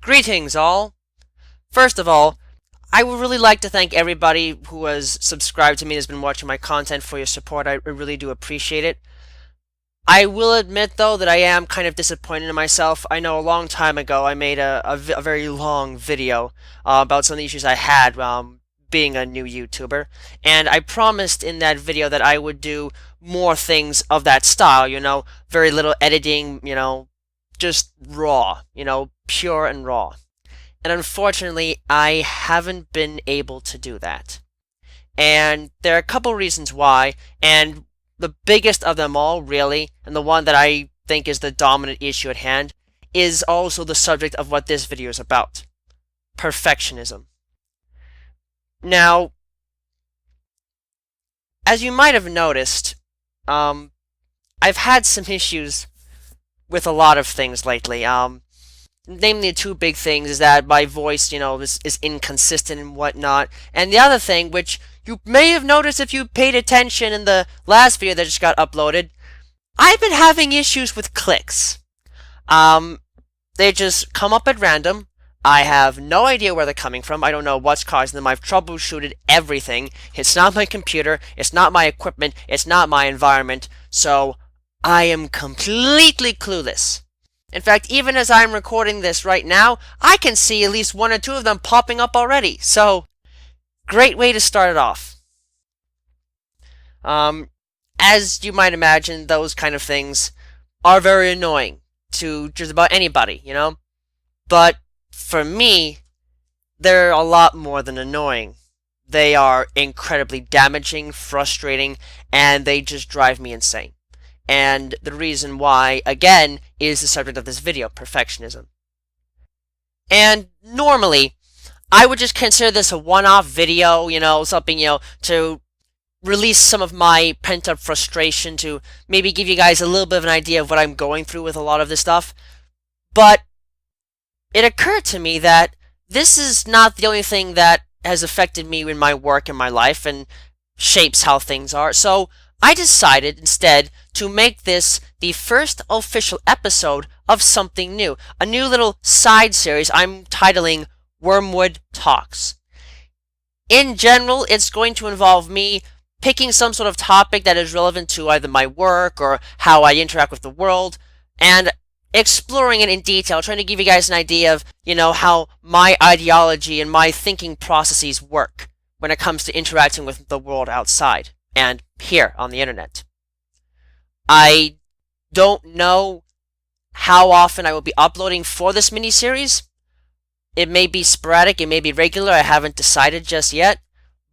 Greetings, all! First of all, I would really like to thank everybody who has subscribed to me and has been watching my content for your support. I really do appreciate it. I will admit, though, that I am kind of disappointed in myself. I know a long time ago I made a very long video about some of the issues I had being a new YouTuber, and I promised in that video that I would do more things of that style, very little editing, just raw, pure and raw. And unfortunately, I haven't been able to do that. And there are a couple reasons why, and the biggest of them all, really, and the one that I think is the dominant issue at hand, is also the subject of what this video is about. Perfectionism. Now, as you might have noticed, I've had some issues with a lot of things lately. Namely, the two big things is that my voice, is inconsistent and whatnot. And the other thing, which you may have noticed if you paid attention in the last video that just got uploaded, I've been having issues with clicks. They just come up at random. I have no idea where they're coming from. I don't know what's causing them. I've troubleshooted everything. It's not my computer. It's not my equipment. It's not my environment. So I am completely clueless. In fact, even as I'm recording this right now, I can see at least one or two of them popping up already. So, great way to start it off. As you might imagine, those kind of things are very annoying to just about anybody, But for me, they're a lot more than annoying. They are incredibly damaging, frustrating, and they just drive me insane. And the reason why, again, is the subject of this video, perfectionism. And normally, I would just consider this a one-off video, something, to release some of my pent-up frustration, to maybe give you guys a little bit of an idea of what I'm going through with a lot of this stuff. But it occurred to me that this is not the only thing that has affected me in my work and my life and shapes how things are. So I decided instead to make this the first official episode of something new, a new little side series I'm titling Wormwood Talks. In general, it's going to involve me picking some sort of topic that is relevant to either my work or how I interact with the world, and exploring it in detail, trying to give you guys an idea of, how my ideology and my thinking processes work when it comes to interacting with the world outside and here on the internet. I don't know how often I will be uploading for this mini-series. It may be sporadic, it may be regular, I haven't decided just yet.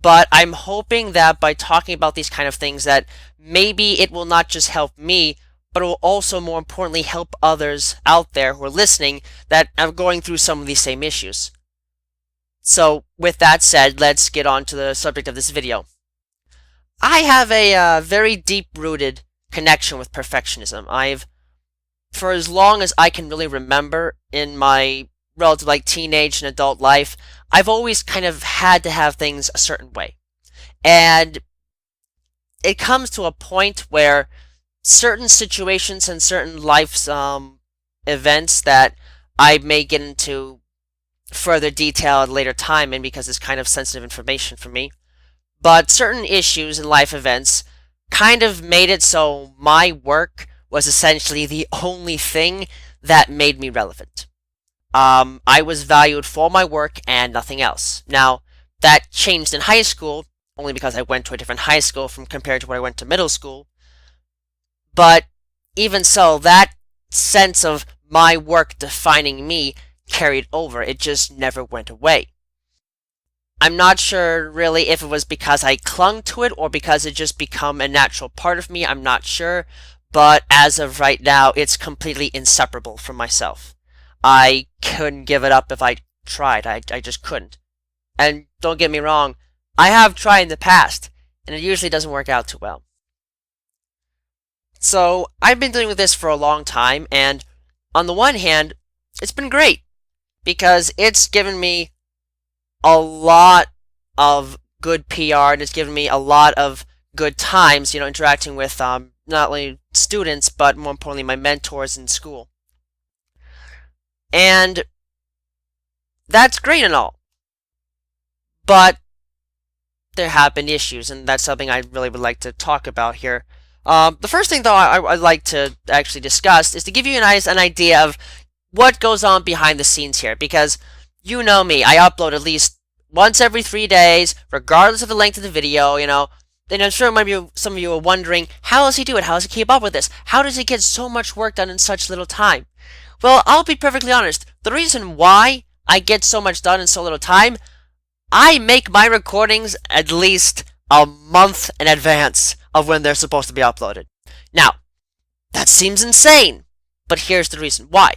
But I'm hoping that by talking about these kind of things that maybe it will not just help me, but it will also, more importantly, help others out there who are listening that are going through some of these same issues. So, with that said, let's get on to the subject of this video. I have a very deep-rooted connection with perfectionism. For as long as I can really remember in my relative teenage and adult life, I've always kind of had to have things a certain way. And it comes to a point where certain situations and certain life's events that I may get into further detail at a later time, and because it's kind of sensitive information for me, but certain issues and life events kind of made it so my work was essentially the only thing that made me relevant. I was valued for my work and nothing else. Now, that changed in high school, only because I went to a different high school compared to where I went to middle school. But even so, that sense of my work defining me carried over. It just never went away. I'm not sure really if it was because I clung to it or because it just become a natural part of me. I'm not sure. But as of right now, it's completely inseparable from myself. I couldn't give it up if I tried. I just couldn't. And don't get me wrong, I have tried in the past, and it usually doesn't work out too well. So, I've been dealing with this for a long time, and on the one hand, it's been great, because it's given me a lot of good PR, and it's given me a lot of good times, interacting with not only students, but more importantly, my mentors in school. And that's great and all, but there have been issues, and that's something I really would like to talk about here. The first thing, though, I'd like to actually discuss is to give you an idea of what goes on behind the scenes here, because you know me, I upload at least once every 3 days, regardless of the length of the video, And I'm sure some of you are wondering, how does he do it? How does he keep up with this? How does he get so much work done in such little time? Well, I'll be perfectly honest. The reason why I get so much done in so little time, I make my recordings at least a month in advance of when they're supposed to be uploaded. Now, that seems insane, but here's the reason why.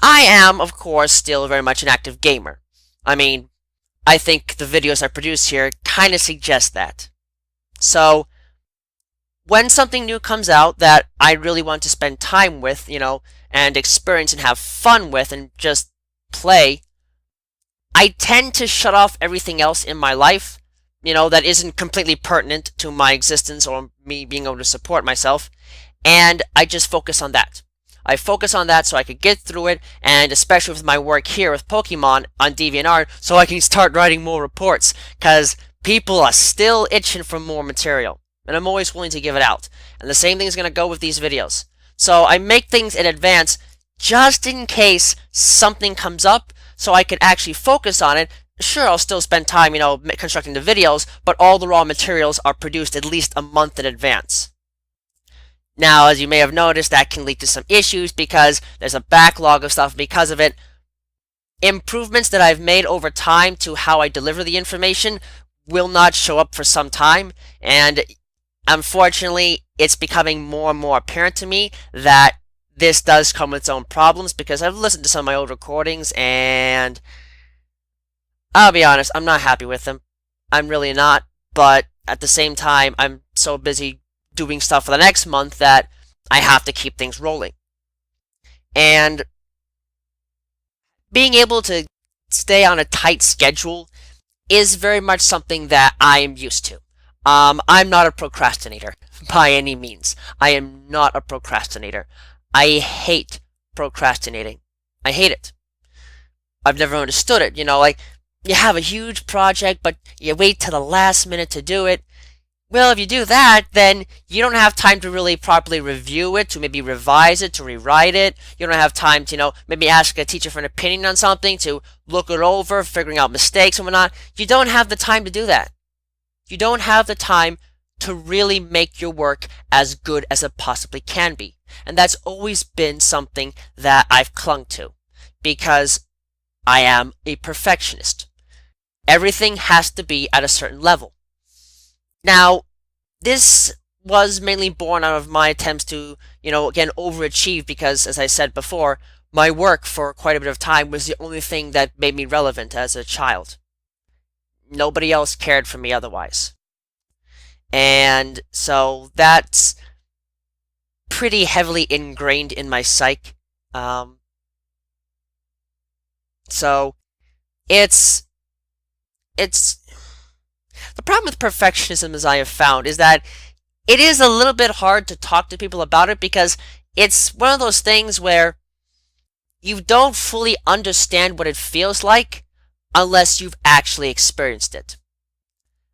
I am, of course, still very much an active gamer. I mean, I think the videos I produce here kind of suggest that. So, when something new comes out that I really want to spend time with, and experience and have fun with and just play, I tend to shut off everything else in my life, that isn't completely pertinent to my existence or me being able to support myself, and I just focus on that. I focus on that so I could get through it, and especially with my work here with Pokemon on DeviantArt, so I can start writing more reports, because people are still itching for more material, and I'm always willing to give it out. And the same thing is going to go with these videos. So I make things in advance just in case something comes up, so I can actually focus on it. Sure, I'll still spend time, constructing the videos, but all the raw materials are produced at least a month in advance. Now, as you may have noticed, that can lead to some issues because there's a backlog of stuff because of it. Improvements that I've made over time to how I deliver the information will not show up for some time, and unfortunately, it's becoming more and more apparent to me that this does come with its own problems, because I've listened to some of my old recordings, and I'll be honest, I'm not happy with them. I'm really not, but at the same time, I'm so busy doing stuff for the next month that I have to keep things rolling. And being able to stay on a tight schedule is very much something that I am used to. I'm not a procrastinator by any means. I am not a procrastinator. I hate procrastinating. I hate it. I've never understood it. Like, you have a huge project, but you wait till the last minute to do it. Well, if you do that, then you don't have time to really properly review it, to maybe revise it, to rewrite it. You don't have time to, maybe ask a teacher for an opinion on something, to look it over, figuring out mistakes and whatnot. You don't have the time to do that. You don't have the time to really make your work as good as it possibly can be. And that's always been something that I've clung to, because I am a perfectionist. Everything has to be at a certain level. Now, this was mainly born out of my attempts to, again, overachieve, because, as I said before, my work for quite a bit of time was the only thing that made me relevant as a child. Nobody else cared for me otherwise. And so that's pretty heavily ingrained in my psyche. So it's the problem with perfectionism, as I have found, is that it is a little bit hard to talk to people about it, because it's one of those things where you don't fully understand what it feels like unless you've actually experienced it.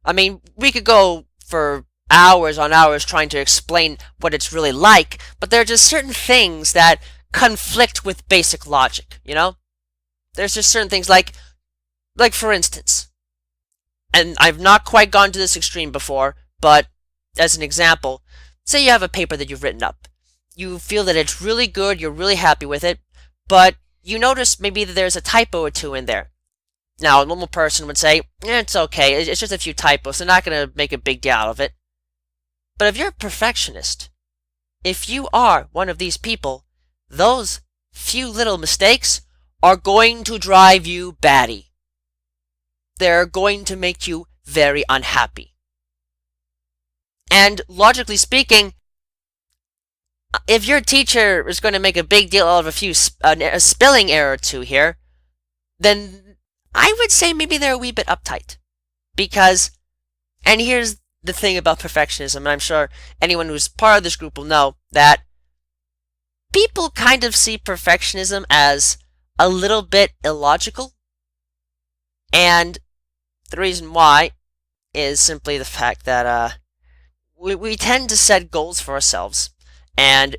I mean, we could go for hours on hours trying to explain what it's really like, but there are just certain things that conflict with basic logic, There's just certain things like for instance, and I've not quite gone to this extreme before, but as an example, say you have a paper that you've written up. You feel that it's really good, you're really happy with it, but you notice maybe that there's a typo or two in there. Now, a normal person would say, it's okay, it's just a few typos, they're not going to make a big deal out of it. But if you're a perfectionist, if you are one of these people, those few little mistakes are going to drive you batty. They're going to make you very unhappy. And logically speaking, if your teacher is going to make a big deal out of a spelling error or two here, then I would say maybe they're a wee bit uptight. Because, and here's the thing about perfectionism, and I'm sure anyone who's part of this group will know, that people kind of see perfectionism as a little bit illogical. And the reason why is simply the fact that we tend to set goals for ourselves, and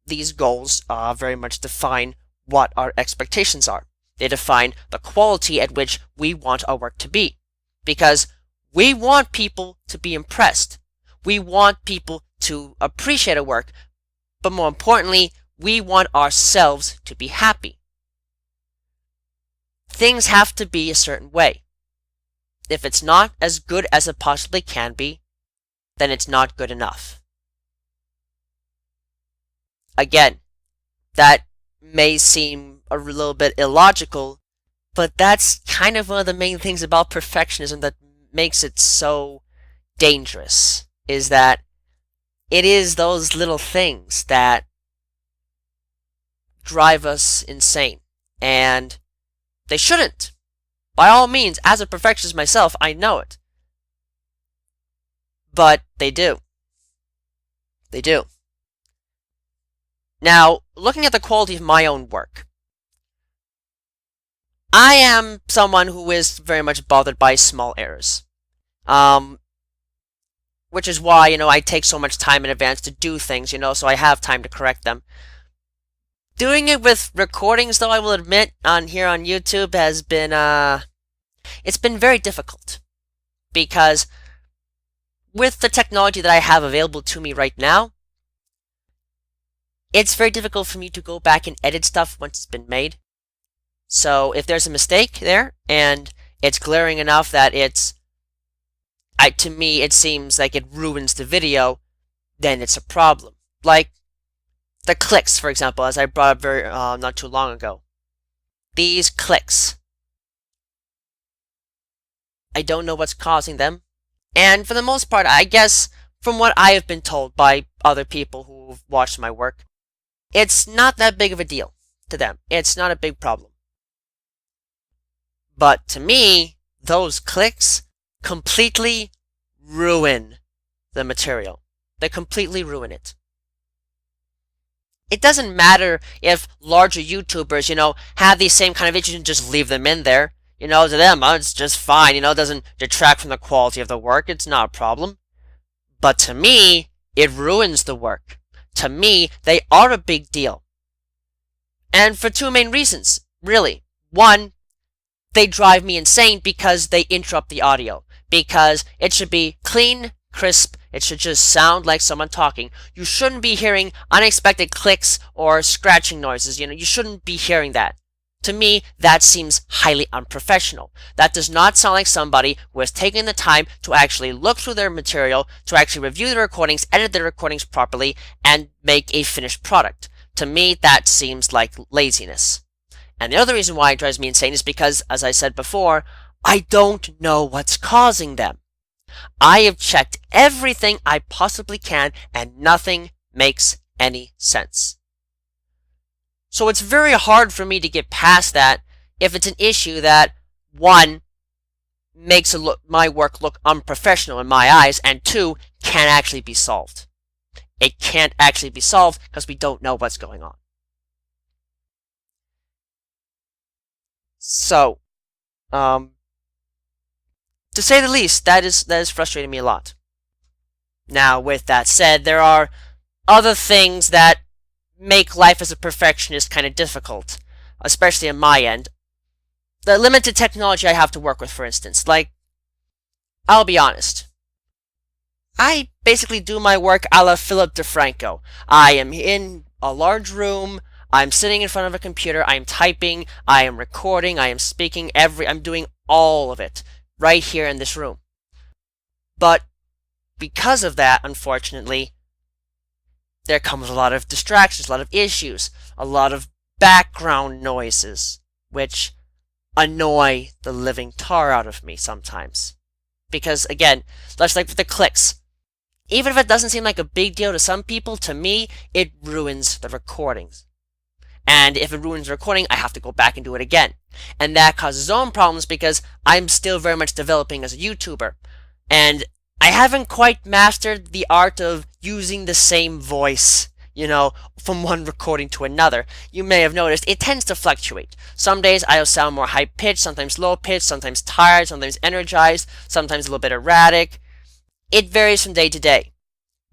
these goals very much define what our expectations are. They define the quality at which we want our work to be. Because we want people to be impressed. We want people to appreciate our work. But more importantly, we want ourselves to be happy. Things have to be a certain way. If it's not as good as it possibly can be, then it's not good enough. Again, that may seem a little bit illogical, but that's kind of one of the main things about perfectionism that makes it so dangerous, is that it is those little things that drive us insane. And they shouldn't. By all means, as a perfectionist myself, I know it. But they do. They do. Now, looking at the quality of my own work, I am someone who is very much bothered by small errors. Which is why, I take so much time in advance to do things, so I have time to correct them. Doing it with recordings, though, I will admit, here on YouTube has been, it's been very difficult. Because with the technology that I have available to me right now, it's very difficult for me to go back and edit stuff once it's been made. So if there's a mistake there, and it's glaring enough that to me, it seems like it ruins the video, then it's a problem. Like the clicks, for example, as I brought up not too long ago. These clicks. I don't know what's causing them. And for the most part, I guess, from what I have been told by other people who've watched my work, it's not that big of a deal to them. It's not a big problem. But to me, those clicks completely ruin the material. They completely ruin it. It doesn't matter if larger YouTubers, have these same kind of issues and just leave them in there. To them, it's just fine. It doesn't detract from the quality of the work. It's not a problem. But to me, it ruins the work. To me, they are a big deal. And for two main reasons, really. One, they drive me insane because they interrupt the audio. Because it should be clean, crisp, it should just sound like someone talking. You shouldn't be hearing unexpected clicks or scratching noises, you shouldn't be hearing that. To me, that seems highly unprofessional. That does not sound like somebody who has taken the time to actually look through their material, to actually review the recordings, edit the recordings properly, and make a finished product. To me, that seems like laziness. And the other reason why it drives me insane is because, as I said before, I don't know what's causing them. I have checked everything I possibly can, and nothing makes any sense. So it's very hard for me to get past that if it's an issue that, one, makes my work look unprofessional in my eyes, and two, can't actually be solved. It can't actually be solved because we don't know what's going on. So, to say the least, that is frustrating me a lot. Now, with that said, there are other things that make life as a perfectionist kind of difficult, especially on my end. The limited technology I have to work with, for instance. Like, I'll be honest. I basically do my work a la Philip DeFranco. I am in a large room, I'm sitting in front of a computer, I am typing, I am recording, I am speaking, I'm doing all of it right here in this room. But because of that, unfortunately, there comes a lot of distractions, a lot of issues, a lot of background noises, which annoy the living tar out of me sometimes. Because, again, just like with the clicks, even if it doesn't seem like a big deal to some people, to me, it ruins the recordings. And if it ruins the recording, I have to go back and do it again. And that causes its own problems because I'm still very much developing as a YouTuber. And I haven't quite mastered the art of using the same voice, from one recording to another. You may have noticed it tends to fluctuate. Some days I'll sound more high-pitched, sometimes low-pitched, sometimes tired, sometimes energized, sometimes a little bit erratic. It varies from day to day.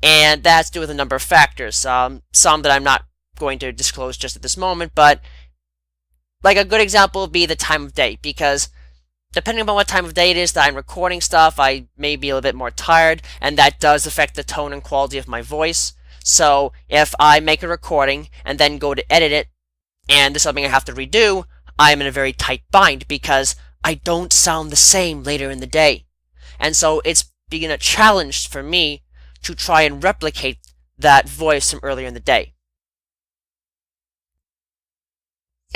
And that's due with a number of factors. Some that I'm not going to disclose just at this moment, but like a good example would be the time of day, because depending upon what time of day it is that I'm recording stuff, I may be a little bit more tired, and that does affect the tone and quality of my voice. So if I make a recording and then go to edit it, and there's something I have to redo, I'm in a very tight bind because I don't sound the same later in the day. And so it's been a challenge for me to try and replicate that voice from earlier in the day.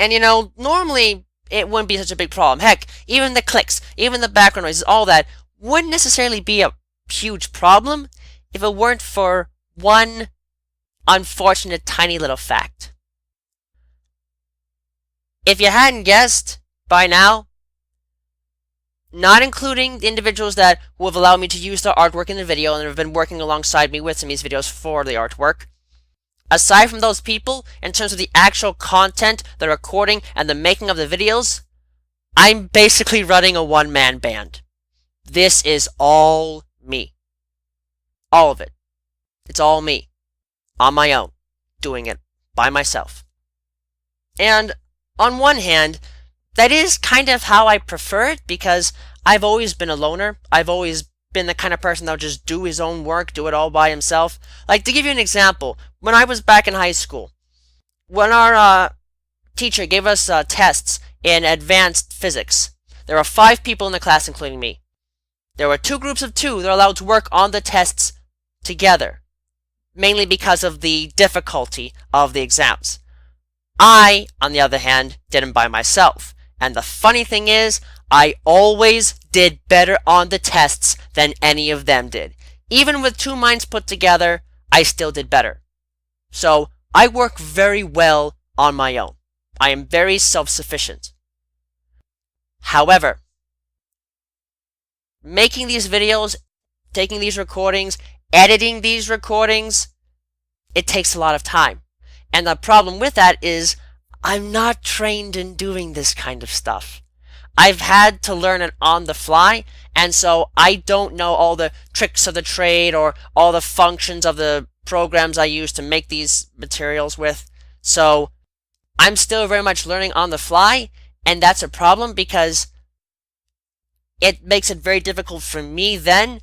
And normally it wouldn't be such a big problem. Heck, even the clicks, even the background noises, all that wouldn't necessarily be a huge problem if it weren't for one unfortunate tiny little fact. If you hadn't guessed by now, not including the individuals who have allowed me to use their artwork in the video and have been working alongside me with some of these videos for the artwork, aside from those people, in terms of the actual content, the recording, and the making of the videos, I'm basically running a one-man band. This is all me. All of it. It's all me. On my own. Doing it by myself. And on one hand, that is kind of how I prefer it, because I've always been a loner. I've always been the kind of person that would just do his own work, do it all by himself. Like, to give you an example, when I was back in high school, when our teacher gave us tests in advanced physics, there were 5 people in the class, including me. There were 2 groups of 2 that were allowed to work on the tests together, mainly because of the difficulty of the exams. I, on the other hand, did them by myself. And the funny thing is, I always did better on the tests than any of them did. Even with 2 minds put together, I still did better. So, I work very well on my own. I am very self-sufficient. However, making these videos, taking these recordings, editing these recordings, it takes a lot of time. And the problem with that is, I'm not trained in doing this kind of stuff. I've had to learn it on the fly, and so I don't know all the tricks of the trade or all the functions of the programs I use to make these materials with. So I'm still very much learning on the fly, and that's a problem because it makes it very difficult for me then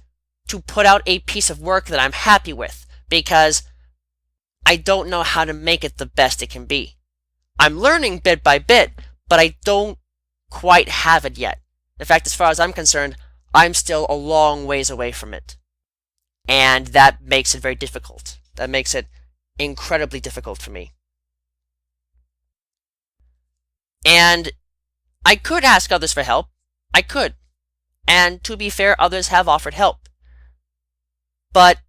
to put out a piece of work that I'm happy with, because I don't know how to make it the best it can be. I'm learning bit by bit, but I don't quite have it yet. In fact, as far as I'm concerned, I'm still a long ways away from it. And that makes it very difficult. That makes it incredibly difficult for me. And I could ask others for help. I could. And to be fair, others have offered help. But,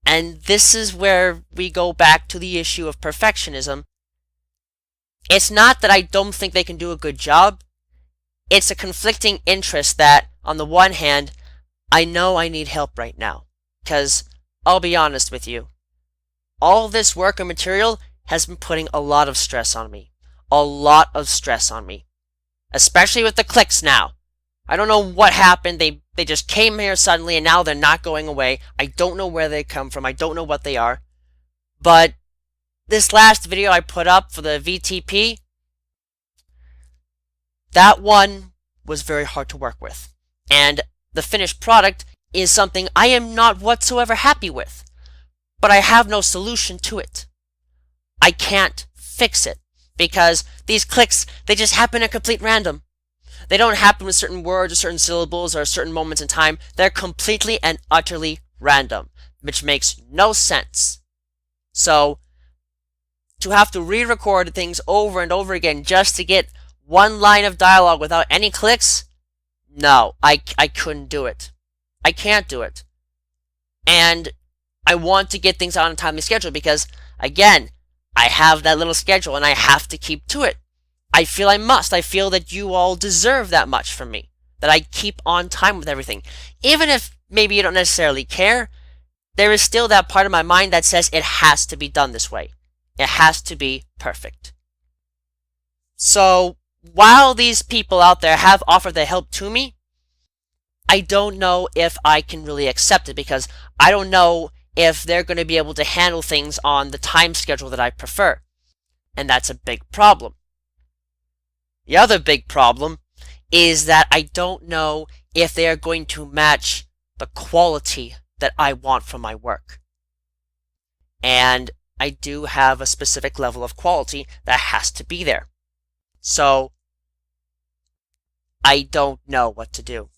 and this is where we go back to the issue of perfectionism, it's not that I don't think they can do a good job. It's a conflicting interest that, on the one hand, I know I need help right now. Because, I'll be honest with you, all this work and material has been putting a lot of stress on me. A lot of stress on me. Especially with the clicks now. I don't know what happened. They just came here suddenly and now they're not going away. I don't know where they come from. I don't know what they are. But this last video I put up for the VTP, that one was very hard to work with. And the finished product is something I am not whatsoever happy with. But I have no solution to it. I can't fix it. Because these clicks, they just happen at complete random. They don't happen with certain words or certain syllables or certain moments in time. They're completely and utterly random, which makes no sense. So, to have to re-record things over and over again just to get one line of dialogue without any clicks? No, I couldn't do it. I can't do it. And I want to get things out on a timely schedule because, again, I have that little schedule and I have to keep to it. I feel I must. I feel that you all deserve that much from me. That I keep on time with everything. Even if maybe you don't necessarily care, there is still that part of my mind that says it has to be done this way. It has to be perfect. So, while these people out there have offered their help to me, I don't know if I can really accept it because I don't know if they're going to be able to handle things on the time schedule that I prefer. And that's a big problem. The other big problem is that I don't know if they are going to match the quality that I want from my work. And I do have a specific level of quality that has to be there. So, I don't know what to do.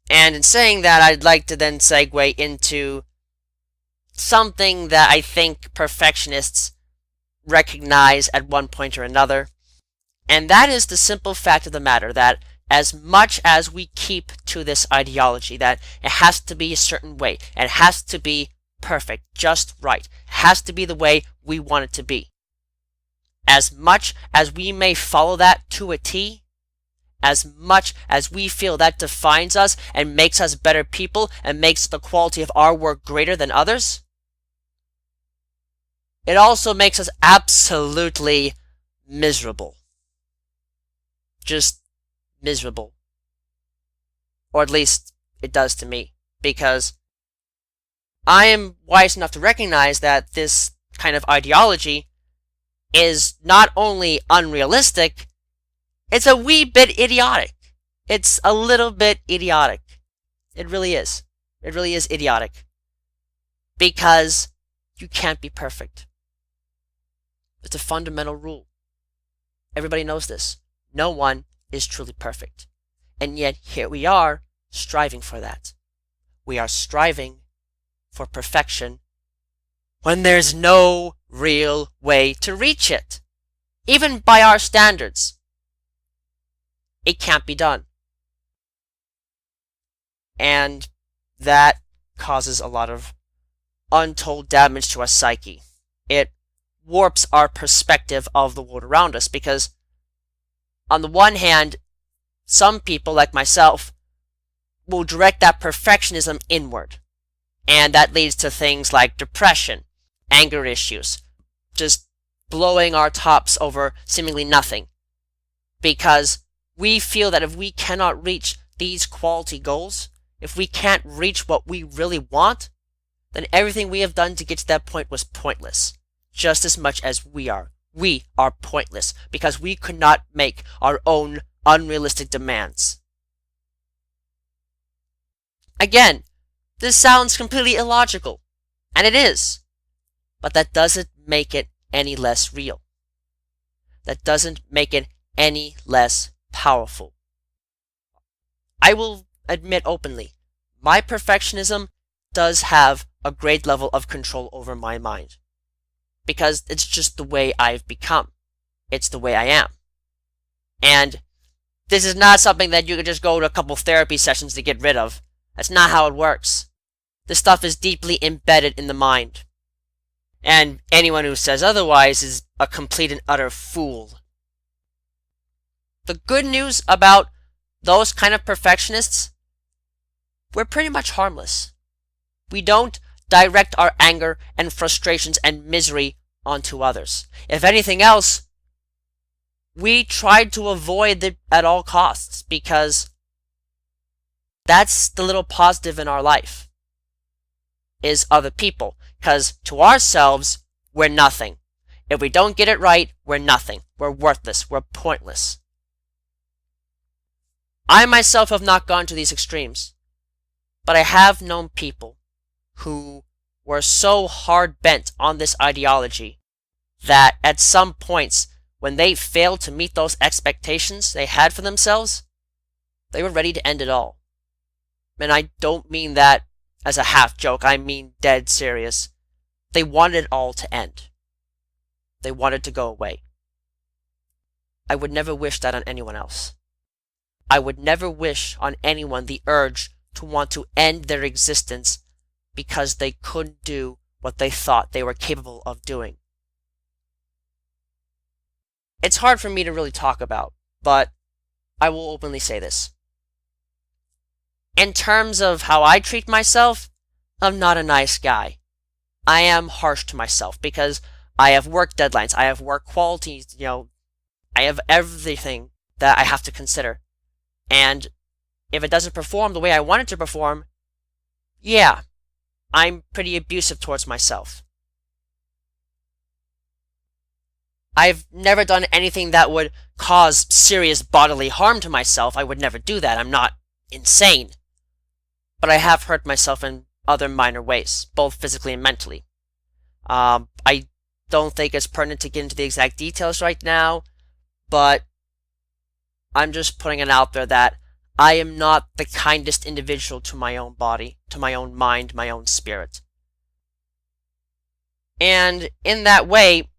And in saying that, I'd like to then segue into something that I think perfectionists recognize at one point or another. And that is the simple fact of the matter that as much as we keep to this ideology that it has to be a certain way, it has to be perfect, just right, it has to be the way we want it to be. As much as we may follow that to a T, as much as we feel that defines us and makes us better people and makes the quality of our work greater than others, it also makes us absolutely miserable. Just miserable. Or at least it does to me, because I am wise enough to recognize that this kind of ideology is not only unrealistic, it's a wee bit idiotic. It's a little bit idiotic. It really is. It really is idiotic. Because you can't be perfect. It's a fundamental rule. Everybody knows this. No one is truly perfect. And yet here we are striving for that. We are striving for perfection when there's no real way to reach it. Even by our standards. It can't be done. And that causes a lot of untold damage to our psyche. It warps our perspective of the world around us because, on the one hand, some people like myself will direct that perfectionism inward. And that leads to things like depression, anger issues, just blowing our tops over seemingly nothing. Because we feel that if we cannot reach these quality goals, if we can't reach what we really want, then everything we have done to get to that point was pointless. Just as much as we are. We are pointless because we could not make our own unrealistic demands. Again, this sounds completely illogical, and it is, but that doesn't make it any less real. That doesn't make it any less powerful. I will admit openly, my perfectionism does have a great level of control over my mind. Because it's just the way I've become. It's the way I am. And this is not something that you can just go to a couple therapy sessions to get rid of. That's not how it works. This stuff is deeply embedded in the mind. And anyone who says otherwise is a complete and utter fool. The good news about those kind of perfectionists, we're pretty much harmless. We don't direct our anger and frustrations and misery onto others. If anything else, we tried to avoid it at all costs because that's the little positive in our life, is other people. Because to ourselves, we're nothing. If we don't get it right, we're nothing. We're worthless. We're pointless. I myself have not gone to these extremes, but I have known people who were so hard-bent on this ideology that at some points, when they failed to meet those expectations they had for themselves, they were ready to end it all. And I don't mean that as a half joke, I mean dead serious. They wanted it all to end. They wanted to go away. I would never wish that on anyone else. I would never wish on anyone the urge to want to end their existence because they couldn't do what they thought they were capable of doing. It's hard for me to really talk about, but I will openly say this. In terms of how I treat myself, I'm not a nice guy. I am harsh to myself because I have work deadlines, I have work qualities, I have everything that I have to consider. And if it doesn't perform the way I want it to perform, yeah, I'm pretty abusive towards myself. I've never done anything that would cause serious bodily harm to myself. I would never do that. I'm not insane. But I have hurt myself in other minor ways, both physically and mentally. I don't think it's pertinent to get into the exact details right now, but I'm just putting it out there that I am not the kindest individual to my own body, to my own mind, my own spirit. And in that way,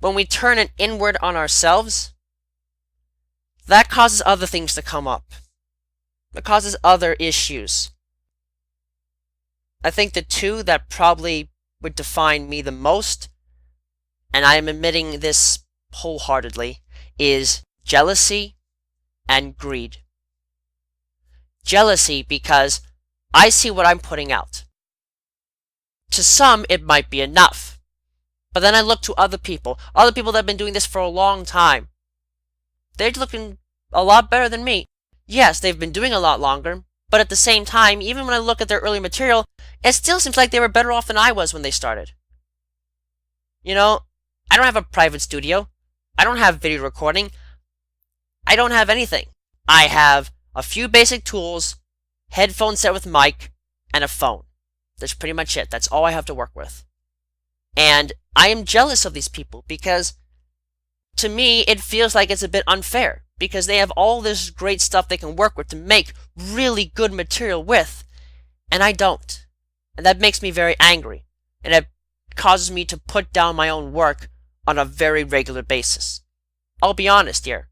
when we turn it inward on ourselves, that causes other things to come up. It causes other issues. I think the two that probably would define me the most, and I am admitting this wholeheartedly, is jealousy and greed. Jealousy because I see what I'm putting out. To some, it might be enough. But then I look to other people that have been doing this for a long time. They're looking a lot better than me. Yes, they've been doing a lot longer, but at the same time, even when I look at their early material, it still seems like they were better off than I was when they started. I don't have a private studio. I don't have video recording. I don't have anything. I have a few basic tools, headphones set with mic, and a phone. That's pretty much it. That's all I have to work with. And I am jealous of these people because, to me, it feels like it's a bit unfair because they have all this great stuff they can work with to make really good material with, and I don't. And that makes me very angry, and it causes me to put down my own work on a very regular basis. I'll be honest here.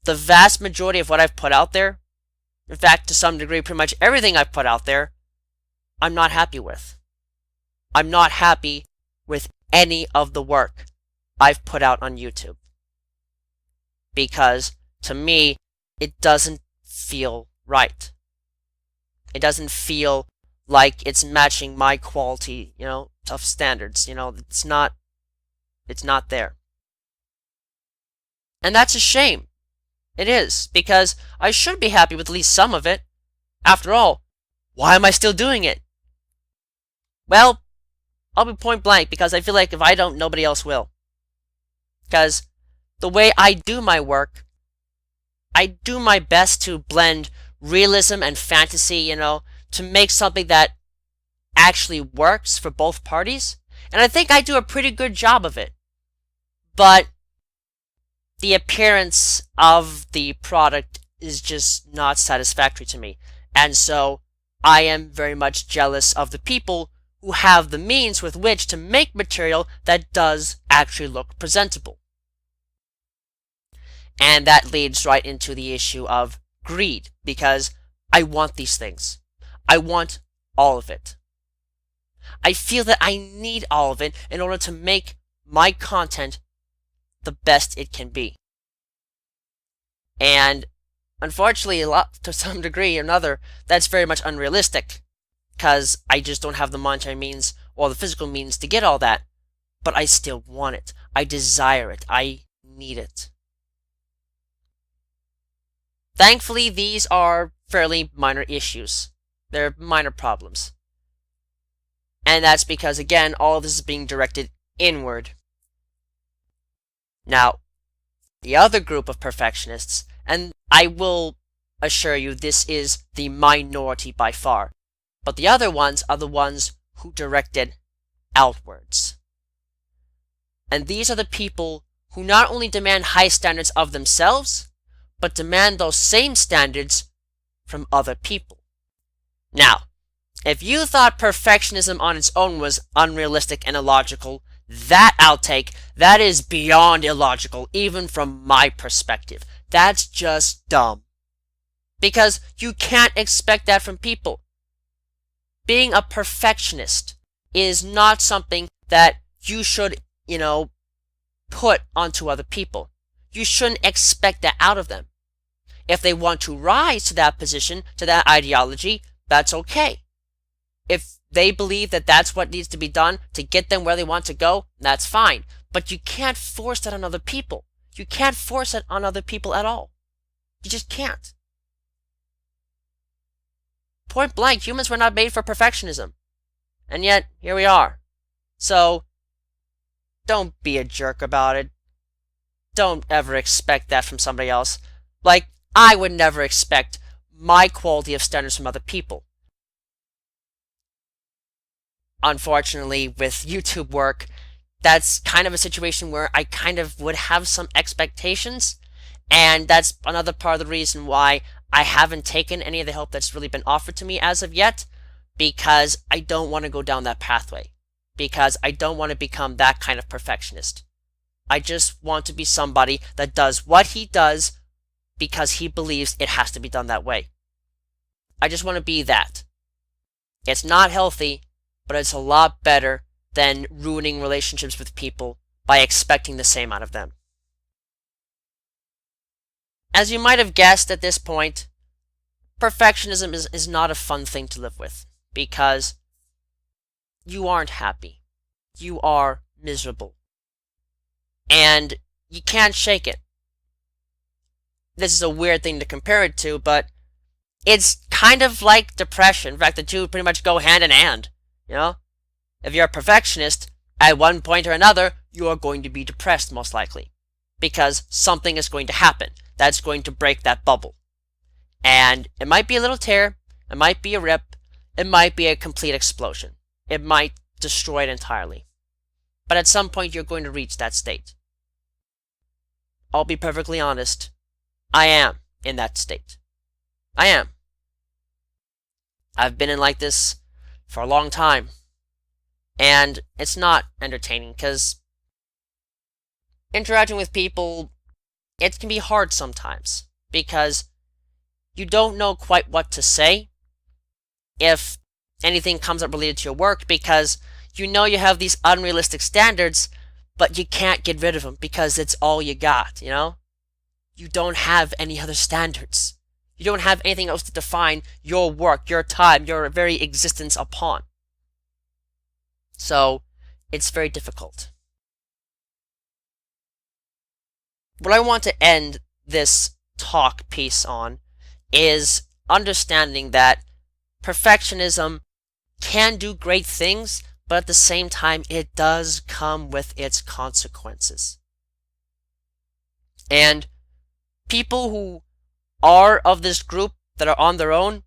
The vast majority of what I've put out there, in fact, to some degree, pretty much everything I've put out there, I'm not happy with. I'm not happy with any of the work I've put out on YouTube. Because, to me, it doesn't feel right. It doesn't feel like it's matching my quality, tough standards. It's not there. And that's a shame. It is, because I should be happy with at least some of it. After all, why am I still doing it? Well, I'll be point blank because I feel like if I don't, nobody else will. Because the way I do my work, I do my best to blend realism and fantasy, to make something that actually works for both parties. And I think I do a pretty good job of it. But the appearance of the product is just not satisfactory to me. And so I am very much jealous of the people who have the means with which to make material that does actually look presentable. And that leads right into the issue of greed, because I want these things. I want all of it. I feel that I need all of it in order to make my content the best it can be. And unfortunately, to some degree or another, that's very much unrealistic, because I just don't have the monetary means or the physical means to get all that. But I still want it. I desire it. I need it. Thankfully, these are fairly minor issues. They're minor problems. And that's because, again, all of this is being directed inward. Now, the other group of perfectionists, and I will assure you this is the minority by far, but the other ones are the ones who direct it outwards. And these are the people who not only demand high standards of themselves, but demand those same standards from other people. Now, if you thought perfectionism on its own was unrealistic and illogical, that outtake, that is beyond illogical, even from my perspective. That's just dumb. Because you can't expect that from people. Being a perfectionist is not something that you should, put onto other people. You shouldn't expect that out of them. If they want to rise to that position, to that ideology, that's okay. If they believe that that's what needs to be done to get them where they want to go, that's fine. But you can't force that on other people. You can't force it on other people at all. You just can't. Point blank, humans were not made for perfectionism. And yet, here we are. So, don't be a jerk about it. Don't ever expect that from somebody else. Like, I would never expect my quality of standards from other people. Unfortunately, with YouTube work, that's kind of a situation where I kind of would have some expectations, and that's another part of the reason why I haven't taken any of the help that's really been offered to me as of yet, because I don't want to go down that pathway, because I don't want to become that kind of perfectionist. I just want to be somebody that does what he does because he believes it has to be done that way. I just want to be that. It's not healthy, but it's a lot better than ruining relationships with people by expecting the same out of them. As you might have guessed at this point, perfectionism is not a fun thing to live with, because you aren't happy. You are miserable. And you can't shake it. This is a weird thing to compare it to, but it's kind of like depression. In fact, the two pretty much go hand in hand. You know? If you're a perfectionist, at one point or another, you are going to be depressed, most likely. Because something is going to happen that's going to break that bubble. And it might be a little tear, it might be a rip, it might be a complete explosion. It might destroy it entirely. But at some point, you're going to reach that state. I'll be perfectly honest. I am in that state. I am. I've been in like this for a long time. And it's not entertaining, because interacting with people, it can be hard sometimes, because you don't know quite what to say if anything comes up related to your work, because you know you have these unrealistic standards, but you can't get rid of them because it's all you got, you know? You don't have any other standards. You don't have anything else to define your work, your time, your very existence upon. So, it's very difficult. What I want to end this talk piece on is understanding that perfectionism can do great things, but at the same time, it does come with its consequences. And people who are of this group that are on their own,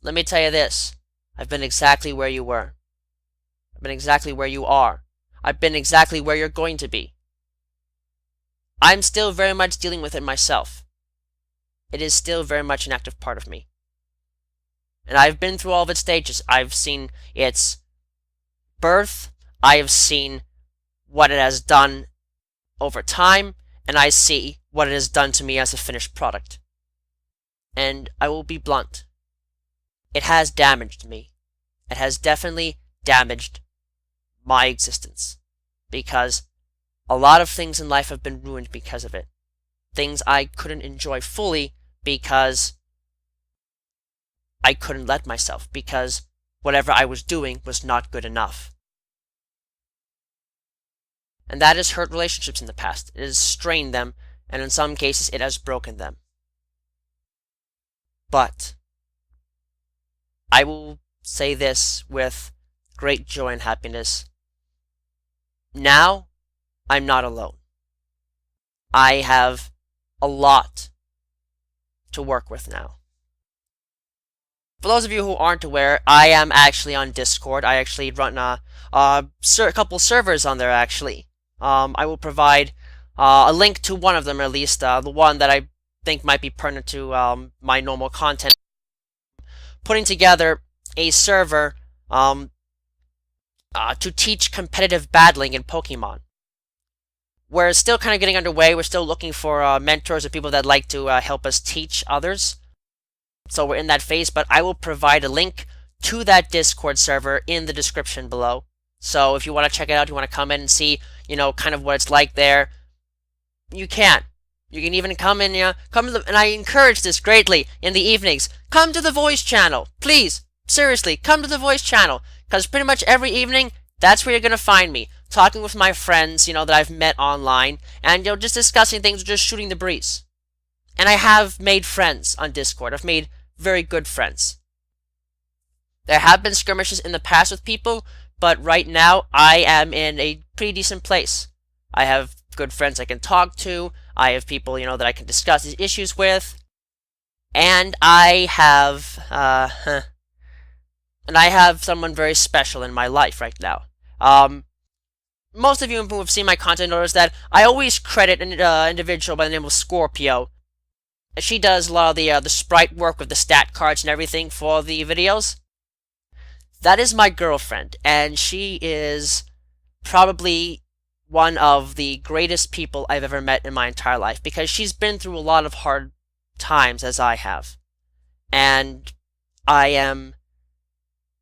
let me tell you this. I've been exactly where you were. I've been exactly where you are. I've been exactly where you're going to be. I'm still very much dealing with it myself. It is still very much an active part of me. And I've been through all of its stages. I've seen its birth. I have seen what it has done over time. And I see what it has done to me as a finished product. And I will be blunt. It has damaged me. It has definitely damaged my existence. Because a lot of things in life have been ruined because of it. Things I couldn't enjoy fully because I couldn't let myself. Because whatever I was doing was not good enough. And that has hurt relationships in the past. It has strained them, and in some cases it has broken them. But I will say this with great joy and happiness. Now, I'm not alone. I have a lot to work with now. For those of you who aren't aware, I am actually on Discord. I actually run a couple servers on there, actually. I will provide a link to one of them, at least, the one that I think might be pertinent to my normal content. Putting together a server to teach competitive battling in Pokemon. We're still kind of getting underway. We're still looking for mentors or people that like to help us teach others. So we're in that phase, but I will provide a link to that Discord server in the description below. So if you want to check it out, you want to come in and see, kind of what it's like there, you can. You can even come in, and I encourage this greatly in the evenings. Come to the voice channel, please. Seriously, come to the voice channel, because pretty much every evening, that's where you're going to find me, talking with my friends, that I've met online, and, just discussing things, just shooting the breeze. And I have made friends on Discord. I've made very good friends. There have been skirmishes in the past with people, but right now, I am in a pretty decent place. I have good friends I can talk to, I have people, that I can discuss these issues with, and I have someone very special in my life right now. Most of you who have seen my content notice that I always credit an individual by the name of Scorpio. She does a lot of the sprite work with the stat cards and everything for the videos. That is my girlfriend, and she is probably one of the greatest people I've ever met in my entire life, because she's been through a lot of hard times as I have. And I am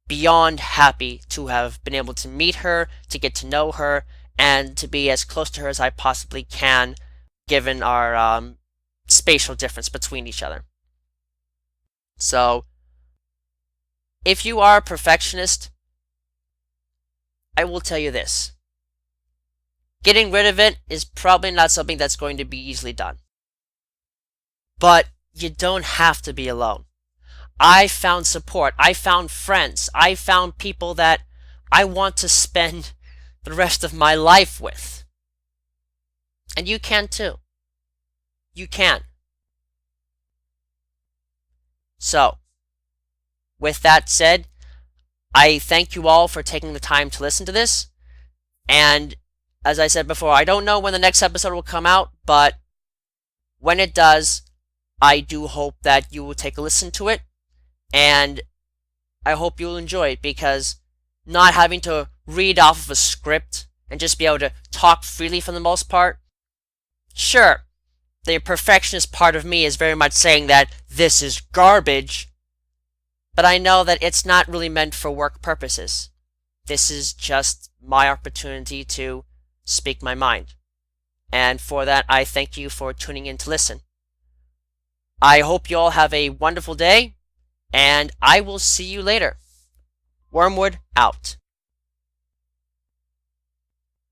beyond happy to have been able to meet her, to get to know her, and to be as close to her as I possibly can, given our spatial difference between each other. So, if you are a perfectionist, I will tell you this. Getting rid of it is probably not something that's going to be easily done. But you don't have to be alone. I found support. I found friends. I found people that I want to spend the rest of my life with. And you can too. You can. So, with that said, I thank you all for taking the time to listen to this. And as I said before, I don't know when the next episode will come out, but when it does, I do hope that you will take a listen to it. And I hope you'll enjoy it, because not having to read off of a script and just be able to talk freely for the most part. Sure, the perfectionist part of me is very much saying that this is garbage, but I know that it's not really meant for work purposes. This is just my opportunity to speak my mind. And for that, I thank you for tuning in to listen. I hope you all have a wonderful day, and I will see you later. Wormwood out.